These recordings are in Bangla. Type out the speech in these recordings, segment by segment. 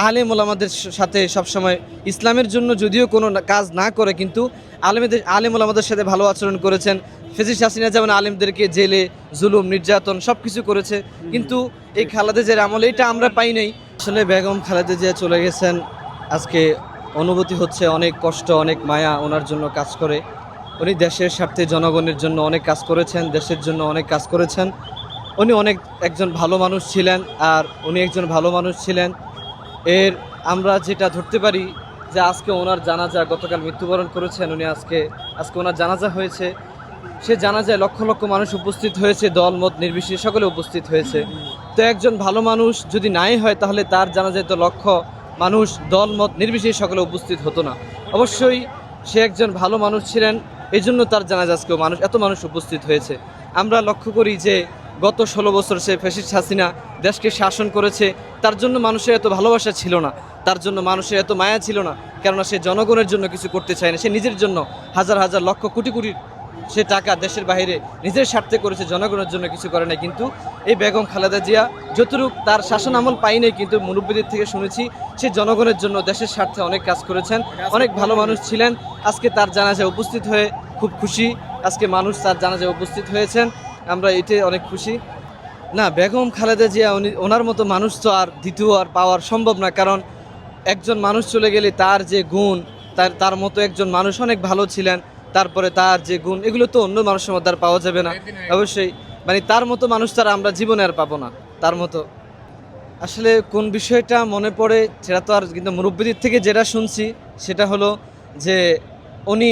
আলেম ওলামাদের সাথে সবসময় ইসলামের জন্য যদিও কোনো কাজ না করে, কিন্তু আলেম ওলামাদের সাথে ভালো আচরণ করেছেন। ফেজিস হাসিনা যেমন আলেমদেরকে জেলে জুলুম নির্যাতন সব কিছু করেছে, কিন্তু এই খালেদা জিয়ার আমলে এটা আমরা পাই নাই। আসলে বেগম খালেদা জিয়া চলে গেছেন, আজকে অনুভূতি হচ্ছে অনেক কষ্ট, অনেক মায়া ওনার জন্য কাজ করে। উনি দেশের স্বার্থে জনগণের জন্য অনেক কাজ করেছেন, দেশের জন্য অনেক কাজ করেছেন। উনি একজন ভালো মানুষ ছিলেন, আর উনি একজন ভালো মানুষ ছিলেন। এর আমরা যেটা ধরতে পারি যে আজকে ওনার জানাজা, গতকাল মৃত্যুবরণ করেছেন উনি, আজকে ওনার জানাজা হয়েছে। সে জানাজায় লক্ষ লক্ষ মানুষ উপস্থিত হয়েছে, দল মত নির্বিশেষে সকলে উপস্থিত হয়েছে। তো একজন ভালো মানুষ যদি নাই হয়, তাহলে তার জানাজায় তো লক্ষ মানুষ দল মত নির্বিশেষে সকলে উপস্থিত হতো না। অবশ্যই সে একজন ভালো মানুষ ছিলেন, এই জন্য তার জানাজা আজকেও এত মানুষ উপস্থিত হয়েছে। আমরা লক্ষ্য করি যে গত 16 বছর সে ফ্যাসিস্ট হাসিনা দেশকে শাসন করেছে, তার জন্য মানুষের এত ভালোবাসা ছিল না, তার জন্য মানুষের এত মায়া ছিল না, কেননা সে জনগণের জন্য কিছু করতে চায় না। সে নিজের জন্য হাজার হাজার লক্ষ কোটি কোটি সে টাকা দেশের বাইরে নিজের স্বার্থে করেছে, জনগণের জন্য কিছু করে নাই। কিন্তু এই বেগম খালেদা জিয়া যতটুক তার শাসন আমল পাই নাই, কিন্তু মুরব্বীদের থেকে শুনেছি সে জনগণের জন্য দেশের স্বার্থে অনেক কাজ করেছেন, অনেক ভালো মানুষ ছিলেন। আজকে তার জানাজায় উপস্থিত হয়ে খুব খুশি, আজকে মানুষ তার জানাজায় উপস্থিত হয়েছেন, আমরা এতে অনেক খুশি। না, বেগম খালেদা জিয়া ওনার মতো মানুষ তো আর দ্বিতীয় আর পাওয়ার সম্ভব না, কারণ একজন মানুষ চলে গেলে তার যে গুণ, তার মতো একজন মানুষ অনেক ভালো ছিলেন, তারপরে তার যে গুণ, এগুলো তো অন্য মানুষের মধ্যে আর পাওয়া যাবে না। অবশ্যই তার মতো মানুষ তার আমরা জীবনে আর পাবো না, তার মতো। আসলে কোন বিষয়টা মনে পড়ে সেটা তো আর, কিন্তু মুরব্বীদের থেকে যেটা শুনছি সেটা হলো যে উনি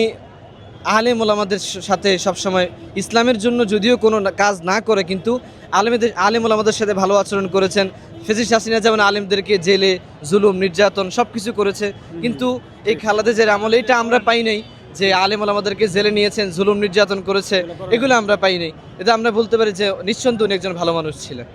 আলেম ওলামাদের সাথে সবসময় ইসলামের জন্য যদিও কোনো কাজ না করে, কিন্তু আলেম ওলামাদের সাথে ভালো আচরণ করেছেন। ফেজিস হাসিনা যেমন আলেমদেরকে জেলে জুলুম নির্যাতন সব কিছু করেছে, কিন্তু এই খালেদা জিয়ার আমলে এটা আমরা পাই নাই যে আলেম ওলামাদেরকে জেলে নিয়েছেন, জুলুম নির্যাতন করেছে, এগুলো আমরা পাই নাই। এটা আমরা বলতে পারি যে নিঃসন্দেহে উনি একজন ভালো মানুষ ছিলেন।